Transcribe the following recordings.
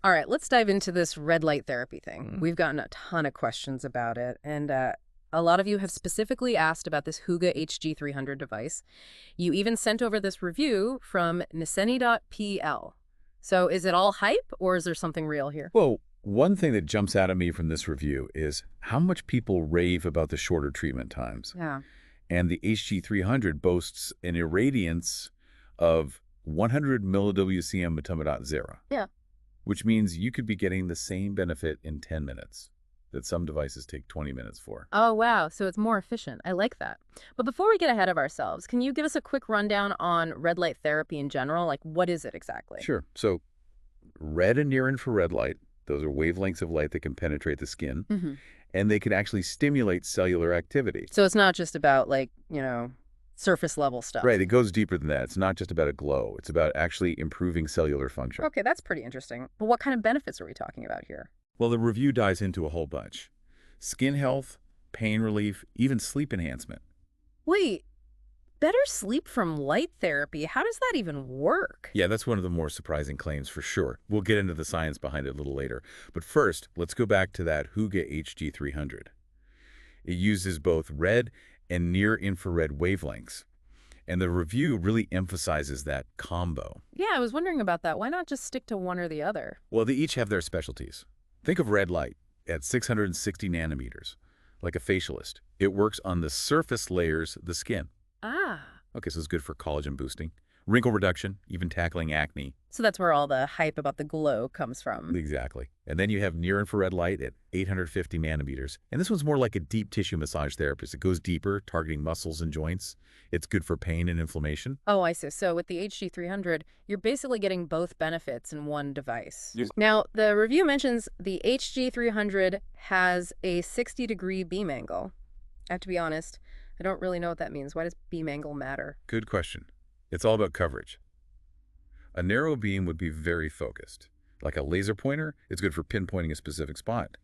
All right, let's dive into this red light therapy thing. Mm. We've gotten a ton of questions about it, and a lot of you have specifically asked about this Hooga HG300 device. You even sent over this review from Niceni.pl. So is it all hype, or is there something real here? Well, one thing that jumps out at me from this review is how much people rave about the shorter treatment times. Yeah. And the HG300 boasts an irradiance of 100 milliWcm metumidot zero, Yeah. which means you could be getting the same benefit in 10 minutes that some devices take 20 minutes for. Oh, wow. So it's more efficient. I like that. But before we get ahead of ourselves, can you give us a quick rundown on red light therapy in general? Like, what is it exactly? Sure. So red and near-infrared light, those are wavelengths of light that can penetrate the skin, Hmm. and they can actually stimulate cellular activity. So it's not just about, like, surface level stuff. Right, it goes deeper than that. It's not just about a glow. It's about actually improving cellular function. Okay, that's pretty interesting. But what kind of benefits are we talking about here? Well, the review dives into a whole bunch. Skin health, pain relief, even sleep enhancement. Wait, better sleep from light therapy? How does that even work? Yeah, that's one of the more surprising claims for sure. We'll get into the science behind it a little later. But first, let's go back to that Hooga HG300. It uses both red and near-infrared wavelengths. And the review really emphasizes that combo. Yeah, I was wondering about that. Why not just stick to one or the other? Well, they each have their specialties. Think of red light at 660 nanometers, like a facialist. It works on the surface layers of the skin. Ah, Okay, so it's good for collagen boosting, wrinkle reduction, even tackling acne. so that's where all the hype about the glow comes from. Exactly. And then you have near-infrared light at 850 nanometers. And this one's more like a deep tissue massage therapist. It goes deeper, targeting muscles and joints. It's good for pain and inflammation. Oh, I see. So with the HG300, you're basically getting both benefits in one device. Yes. Now, the review mentions the HG300 has a 60-degree beam angle. I have to be honest, I don't really know what that means. Why does beam angle matter? Good question. It's all about coverage. A narrow beam would be very focused. Like a laser pointer, it's good for pinpointing a specific spot.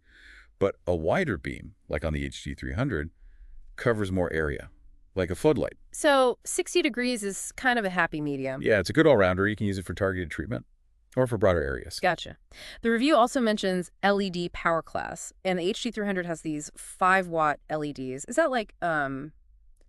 But a wider beam, like on the HG300, covers more area, like a floodlight. So 60 degrees is kind of a happy medium. Yeah, it's a good all-rounder. You can use it for targeted treatment or for broader areas. Gotcha. The review also mentions LED power class, and the HG300 has these 5-watt LEDs. Is that like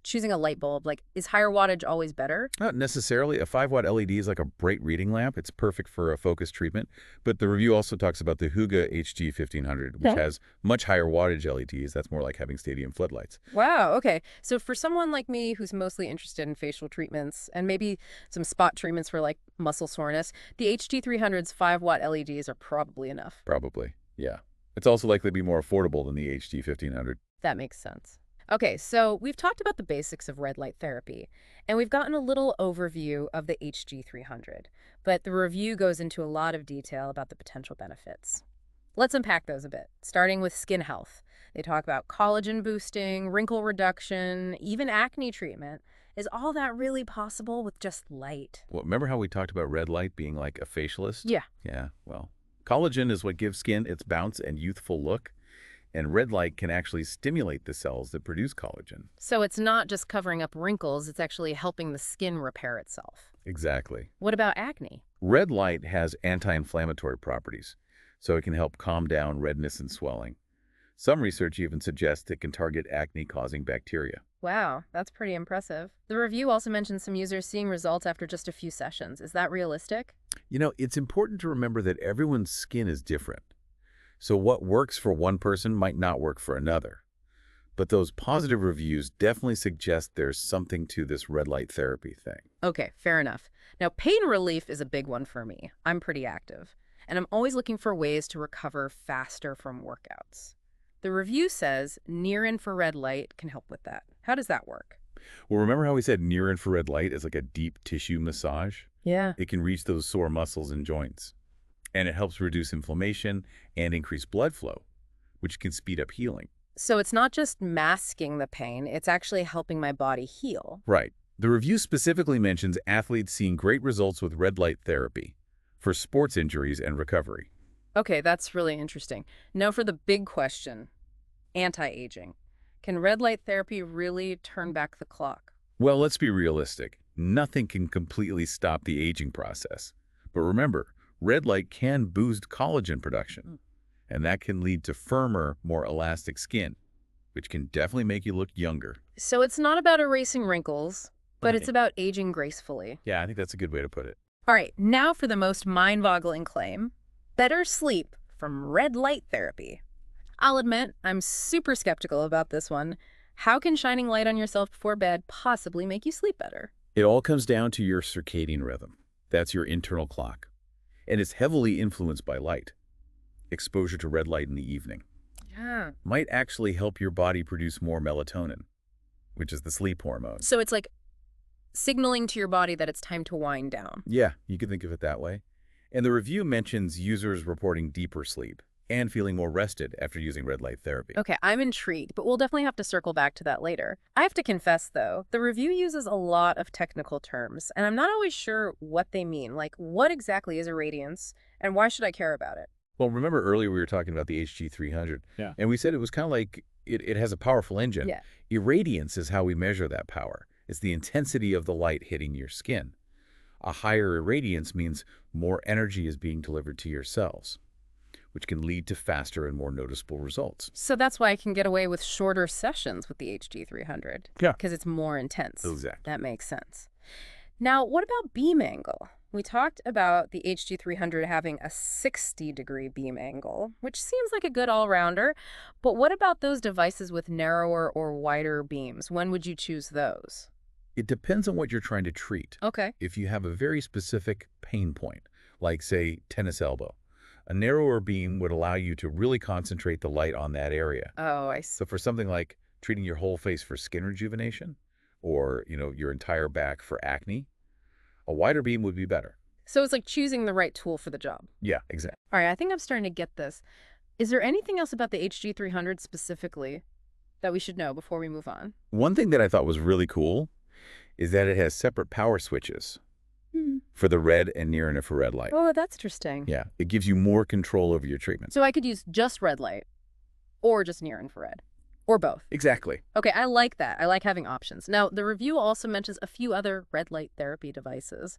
choosing a light bulb? Like, is higher wattage always better? Not necessarily. A 5-watt LED is like a bright reading lamp. It's perfect for a focused treatment. But the review also talks about the Hooga HG1500, which Okay. has much higher wattage LEDs. That's more like having stadium floodlights. Wow, okay. So for someone like me who's mostly interested in facial treatments and maybe some spot treatments for like muscle soreness, the HG300's 5-watt LEDs are probably enough. Probably, yeah. It's also likely to be more affordable than the HG1500. That makes sense. Okay, so we've talked about the basics of red light therapy, and we've gotten a little overview of the HG300, but the review goes into a lot of detail about the potential benefits. Let's unpack those a bit, starting with skin health. They talk about collagen boosting, wrinkle reduction, even acne treatment. Is all that really possible with just light? Well, remember how we talked about red light being like a facialist? Yeah. Yeah, well, collagen is what gives skin its bounce and youthful look, and red light can actually stimulate the cells that produce collagen. So it's not just covering up wrinkles, it's actually helping the skin repair itself. Exactly. What about acne? Red light has anti-inflammatory properties, so it can help calm down redness and swelling. Some research even suggests it can target acne-causing bacteria. Wow, that's pretty impressive. The review also mentions some users seeing results after just a few sessions. Is that realistic? You know, it's important to remember that everyone's skin is different. So what works for one person might not work for another. But those positive reviews definitely suggest there's something to this red light therapy thing. Okay, fair enough. Now, pain relief is a big one for me. I'm pretty active, and I'm always looking for ways to recover faster from workouts. The review says near-infrared light can help with that. How does that work? Well, remember how we said near-infrared light is like a deep tissue massage? Yeah. It can reach those sore muscles and joints. And it helps reduce inflammation and increase blood flow, which can speed up healing. So it's not just masking the pain, it's actually helping my body heal. Right. The review specifically mentions athletes seeing great results with red light therapy for sports injuries and recovery. Okay, that's really interesting. Now for the big question, anti-aging. Can red light therapy really turn back the clock? Well, let's be realistic. Nothing can completely stop the aging process. But remember, red light can boost collagen production, Mm. and that can lead to firmer, more elastic skin, which can definitely make you look younger. So it's not about erasing wrinkles, but it's Right. about aging gracefully. Yeah, I think that's a good way to put it. All right, now for the most mind-boggling claim. Better sleep from red light therapy. I'll admit, I'm super skeptical about this one. How can shining light on yourself before bed possibly make you sleep better? It all comes down to your circadian rhythm. That's your internal clock. And it's heavily influenced by light. Exposure to red light in the evening Yeah. might actually help your body produce more melatonin, which is the sleep hormone. So it's like signaling to your body that it's time to wind down. Yeah, you could think of it that way. And the review mentions users reporting deeper sleep and feeling more rested after using red light therapy. Okay, I'm intrigued, but we'll definitely have to circle back to that later. I have to confess, though, the review uses a lot of technical terms, and I'm not always sure what they mean. Like, what exactly is irradiance, and why should I care about it? Well, remember earlier we were talking about the HG300, Yeah. and we said it was kind of like it has a powerful engine. Yeah. Irradiance is how we measure that power. It's the intensity of the light hitting your skin. A higher irradiance means more energy is being delivered to your cells, which can lead to faster and more noticeable results. So that's why I can get away with shorter sessions with the HG300. Yeah. Because it's more intense. Exactly. That makes sense. Now, what about beam angle? We talked about the HG300 having a 60-degree beam angle, which seems like a good all-rounder. But what about those devices with narrower or wider beams? When would you choose those? It depends on what you're trying to treat. Okay. If you have a very specific pain point, like, say, tennis elbow, a narrower beam would allow you to really concentrate the light on that area. Oh, I see. So for something like treating your whole face for skin rejuvenation or, your entire back for acne, a wider beam would be better. So it's like choosing the right tool for the job. Yeah, exactly. All right, I think I'm starting to get this. Is there anything else about the HG300 specifically that we should know before we move on? One thing that I thought was really cool is that it has separate power switches for the red and near and infrared light. Oh, that's interesting. Yeah, it gives you more control over your treatment. So I could use just red light or just near infrared or both. Exactly. Okay, I like that. I like having options. Now, the review also mentions a few other red light therapy devices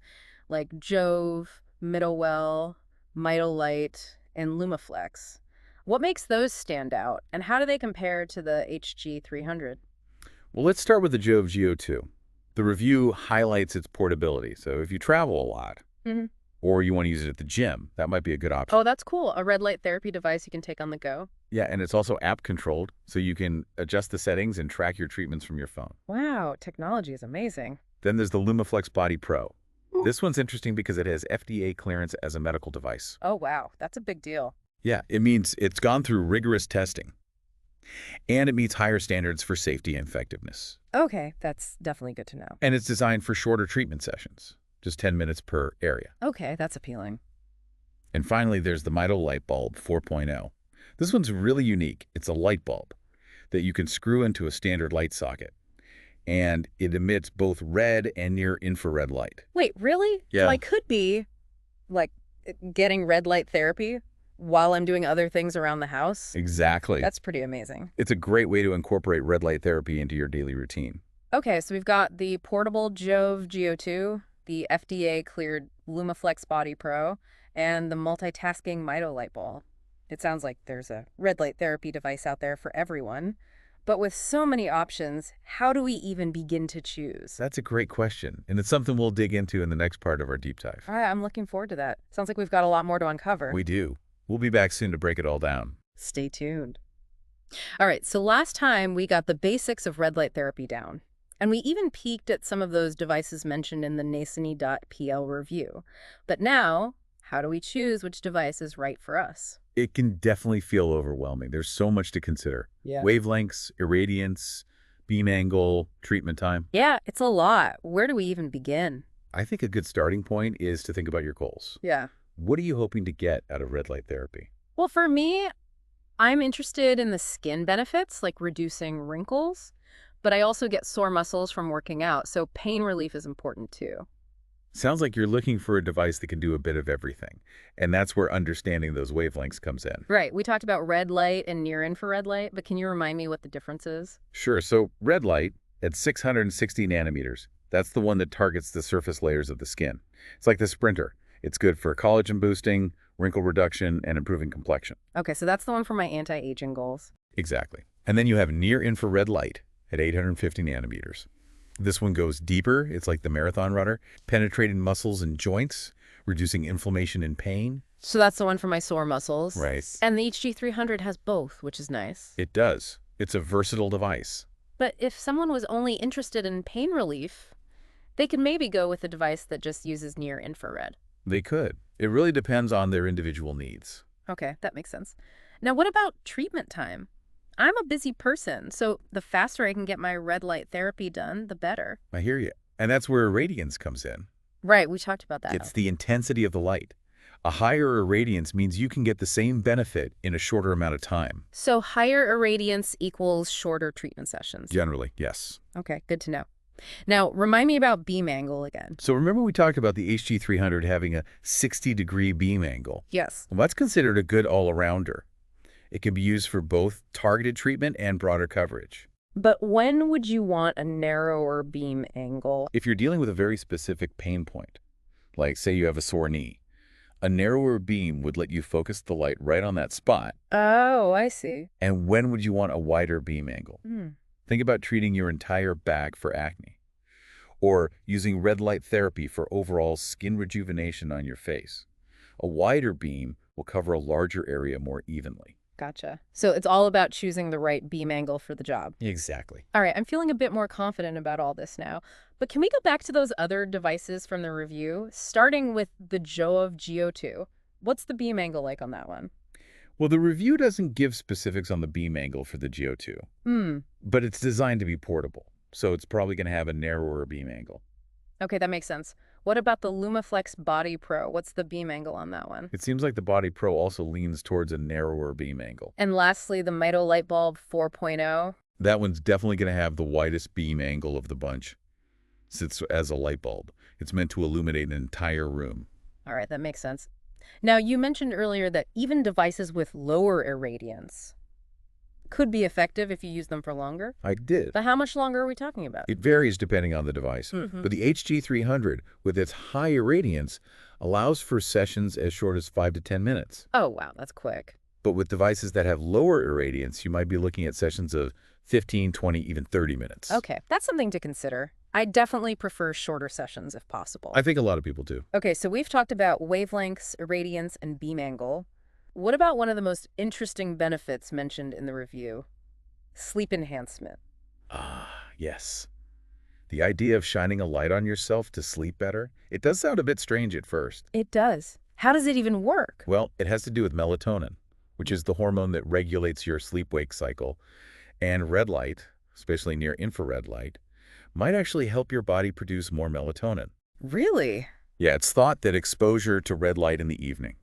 like Jove, Middlewell, Mitolite, and Lumaflex. What makes those stand out, and how do they compare to the HG300? Well, let's start with the Jove Go2. The review highlights its portability. So if you travel a lot Mhm. or you want to use it at the gym, that might be a good option. Oh, that's cool. A red light therapy device you can take on the go. Yeah, and it's also app controlled, so you can adjust the settings and track your treatments from your phone. Wow, technology is amazing. Then there's the LumaFlex Body Pro. This one's interesting because it has FDA clearance as a medical device. Oh, wow. That's a big deal. Yeah, it means it's gone through rigorous testing, and it meets higher standards for safety and effectiveness. Okay, that's definitely good to know. And it's designed for shorter treatment sessions, just 10 minutes per area. Okay, that's appealing. And finally, there's the Mito Light Bulb 4.0. This one's really unique. It's a light bulb that you can screw into a standard light socket, and it emits both red and near infrared light. Wait, really? Yeah. So I could be, like, getting red light therapy while I'm doing other things around the house? Exactly. That's pretty amazing. It's a great way to incorporate red light therapy into your daily routine. Okay, so we've got the portable Jove Go2, the FDA-cleared LumaFlex Body Pro, and the multitasking Mito light bulb. It sounds like there's a red light therapy device out there for everyone. But with so many options, how do we even begin to choose? That's a great question, and it's something we'll dig into in the next part of our deep dive. All right, I'm looking forward to that. Sounds like we've got a lot more to uncover. We do. We'll be back soon to break it all down. Stay tuned. All right, so last time we got the basics of red light therapy down. And we even peeked at some of those devices mentioned in the nasony.pl review. But now, how do we choose which device is right for us? It can definitely feel overwhelming. There's so much to consider. Yeah. Wavelengths, irradiance, beam angle, treatment time. Yeah, it's a lot. Where do we even begin? I think a good starting point is to think about your goals. Yeah. What are you hoping to get out of red light therapy? Well, for me, I'm interested in the skin benefits, like reducing wrinkles. But I also get sore muscles from working out, so pain relief is important too. Sounds like you're looking for a device that can do a bit of everything. And that's where understanding those wavelengths comes in. Right. We talked about red light and near infrared light, but can you remind me what the difference is? Sure. So red light at 660 nanometers, that's the one that targets the surface layers of the skin. It's like the sprinter. It's good for collagen boosting, wrinkle reduction, and improving complexion. Okay, so that's the one for my anti-aging goals. Exactly. And then you have near-infrared light at 850 nanometers. This one goes deeper. It's like the marathon runner, penetrating muscles and joints, reducing inflammation and pain. So that's the one for my sore muscles. Right. And the HG300 has both, which is nice. It does. It's a versatile device. But if someone was only interested in pain relief, they could maybe go with a device that just uses near infrared. They could. It really depends on their individual needs. Okay, that makes sense. Now, what about treatment time? I'm a busy person, so the faster I can get my red light therapy done, the better. I hear you. And that's where irradiance comes in. Right, we talked about that. It's the intensity of the light. A higher irradiance means you can get the same benefit in a shorter amount of time. So higher irradiance equals shorter treatment sessions. Generally, yes. Okay, good to know. Now, remind me about beam angle again. So remember we talked about the HG300 having a 60-degree beam angle. Yes. Well, that's considered a good all-arounder. It can be used for both targeted treatment and broader coverage. But when would you want a narrower beam angle? If you're dealing with a very specific pain point, like say you have a sore knee, a narrower beam would let you focus the light right on that spot. Oh, I see. And when would you want a wider beam angle? Hmm. Think about treating your entire back for acne, or using red light therapy for overall skin rejuvenation on your face. A wider beam will cover a larger area more evenly. Gotcha. So it's all about choosing the right beam angle for the job. Exactly. All right, I'm feeling a bit more confident about all this now. But can we go back to those other devices from the review, starting with the Joe Go2? What's the beam angle like on that one? Well, the review doesn't give specifics on the beam angle for the Go2, but it's designed to be portable, so it's probably going to have a narrower beam angle. Okay, that makes sense. What about the LumaFlex Body Pro? What's the beam angle on that one? It seems like the Body Pro also leans towards a narrower beam angle. And lastly, the Mito Lightbulb 4.0. That one's definitely going to have the widest beam angle of the bunch. Sits as a light bulb. It's meant to illuminate an entire room. All right, that makes sense. Now, you mentioned earlier that even devices with lower irradiance could be effective if you use them for longer. I did. But how much longer are we talking about? It varies depending on the device, but the HG300, with its high irradiance, allows for sessions as short as 5 to 10 minutes. Oh, wow, that's quick. But with devices that have lower irradiance, you might be looking at sessions of 15, 20, even 30 minutes. Okay, that's something to consider. I definitely prefer shorter sessions if possible. I think a lot of people do. Okay, so we've talked about wavelengths, irradiance, and beam angle. What about one of the most interesting benefits mentioned in the review? Sleep enhancement. Ah, yes. The idea of shining a light on yourself to sleep better, it does sound a bit strange at first. It does. How does it even work? Well, it has to do with melatonin, which is the hormone that regulates your sleep-wake cycle. And red light, especially near infrared light, might actually help your body produce more melatonin. Really? Yeah, it's thought that exposure to red light in the evening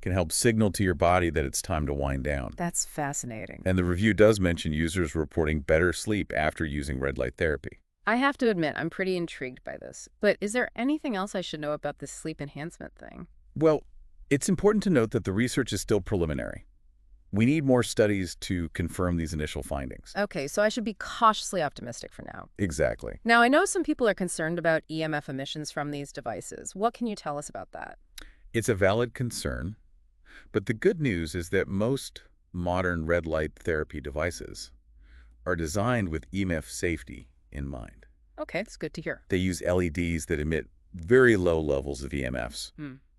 can help signal to your body that it's time to wind down. That's fascinating. And the review does mention users reporting better sleep after using red light therapy. I have to admit, I'm pretty intrigued by this. But is there anything else I should know about this sleep enhancement thing? Well, it's important to note that the research is still preliminary. We need more studies to confirm these initial findings. Okay, so I should be cautiously optimistic for now. Exactly. Now, I know some people are concerned about EMF emissions from these devices. What can you tell us about that? It's a valid concern, but the good news is that most modern red light therapy devices are designed with EMF safety in mind. Okay, it's good to hear. They use LEDs that emit very low levels of EMFs,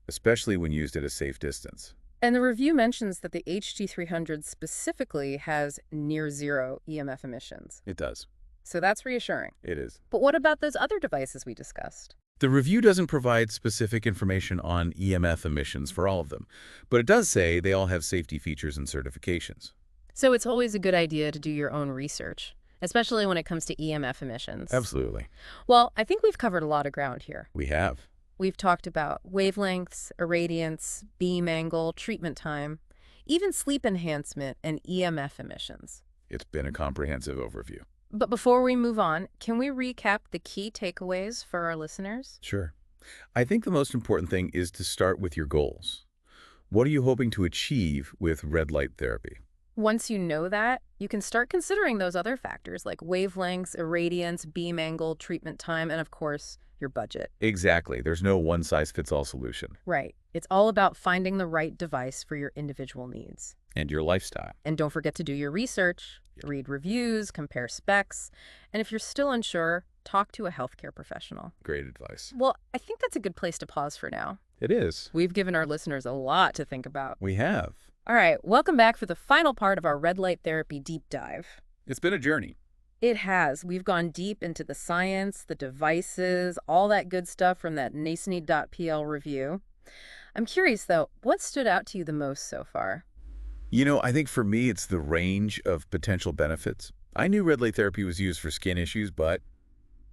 especially when used at a safe distance. And the review mentions that the HG300 specifically has near zero EMF emissions. It does. So that's reassuring. It is. But what about those other devices we discussed? The review doesn't provide specific information on EMF emissions for all of them, but it does say they all have safety features and certifications. So it's always a good idea to do your own research, especially when it comes to EMF emissions. Absolutely. Well, I think we've covered a lot of ground here. We have. We've talked about wavelengths, irradiance, beam angle, treatment time, even sleep enhancement and EMF emissions. It's been a comprehensive overview. But before we move on, can we recap the key takeaways for our listeners? Sure. I think the most important thing is to start with your goals. What are you hoping to achieve with red light therapy? Once you know that, You can start considering those other factors like wavelengths, irradiance, beam angle, treatment time, and of course, your budget. Exactly. There's no one-size-fits-all solution. Right. It's all about finding the right device for your individual needs. And your lifestyle. And don't forget to do your research, read reviews, compare specs, and if you're still unsure, talk to a healthcare professional. Great advice. Well, I think that's a good place to pause for now. It is. We've given our listeners a lot to think about. We have. All right, welcome back for the final part of our red light therapy deep dive. It's been a journey. It has. We've gone deep into the science, the devices, all that good stuff from that NACNE.pl review. I'm curious, though, what stood out to you the most so far? I think for me, it's the range of potential benefits. I knew red light therapy was used for skin issues, but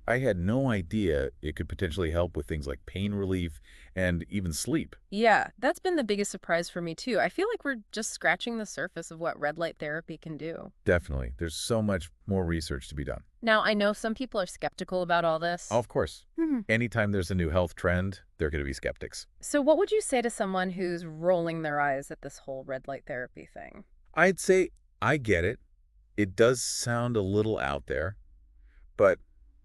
I had no idea it could potentially help with things like pain relief and even sleep. Yeah, that's been the biggest surprise for me, too. I feel like we're just scratching the surface of what red light therapy can do. Definitely. There's so much more research to be done. Now, I know some people are skeptical about all this. Oh, of course. Anytime there's a new health trend, they're going to be skeptics. So what would you say to someone who's rolling their eyes at this whole red light therapy thing? I'd say I get it. It does sound a little out there, but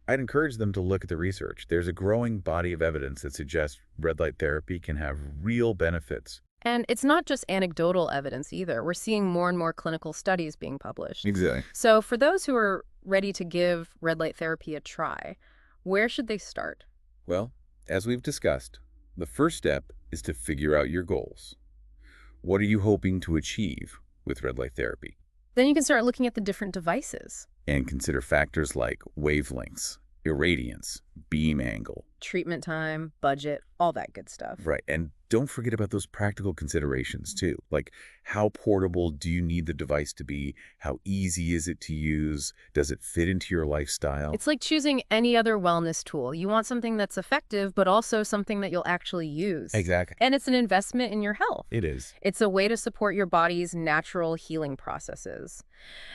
I'd encourage them to look at the research. There's a growing body of evidence that suggests red light therapy can have real benefits. And it's not just anecdotal evidence either. We're seeing more and more clinical studies being published. Exactly. So for those who are ready to give red light therapy a try, where should they start? Well, as we've discussed, the first step is to figure out your goals. What are you hoping to achieve with red light therapy? Then you can start looking at the different devices. And consider factors like wavelengths, irradiance, beam angle. Treatment time, budget, all that good stuff. Right. And don't forget about those practical considerations too. Like, how portable do you need the device to be? How easy is it to use? Does it fit into your lifestyle? It's like choosing any other wellness tool. You want something that's effective, but also something that you'll actually use. Exactly. And it's an investment in your health. It is. It's a way to support your body's natural healing processes.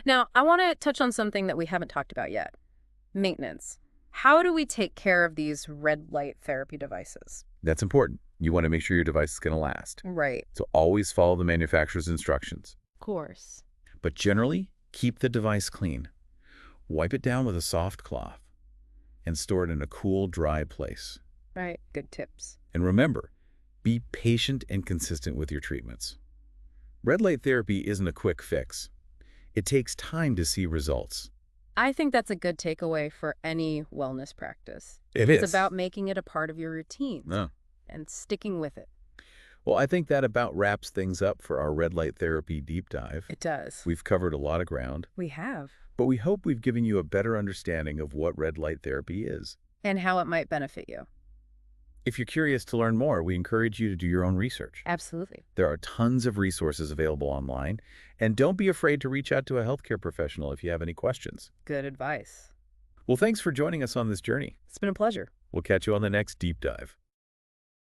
Now, I want to touch on something that we haven't talked about yet. Maintenance. How do we take care of these red light therapy devices? That's important. You want to make sure your device is going to last. Right. So always follow the manufacturer's instructions. Of course. But generally, keep the device clean. Wipe it down with a soft cloth and store it in a cool, dry place. Right. Good tips. And remember, be patient and consistent with your treatments. Red light therapy isn't a quick fix. It takes time to see results. I think that's a good takeaway for any wellness practice. It's about making it a part of your routine and sticking with it. Well, I think that about wraps things up for our red light therapy deep dive. It does. We've covered a lot of ground, We have. but we hope we've given you a better understanding of what red light therapy is. And how it might benefit you. If you're curious to learn more, we encourage you to do your own research. Absolutely. There are tons of resources available online, and don't be afraid to reach out to a healthcare professional if you have any questions. Good advice. Well, thanks for joining us on this journey. It's been a pleasure. We'll catch you on the next deep dive.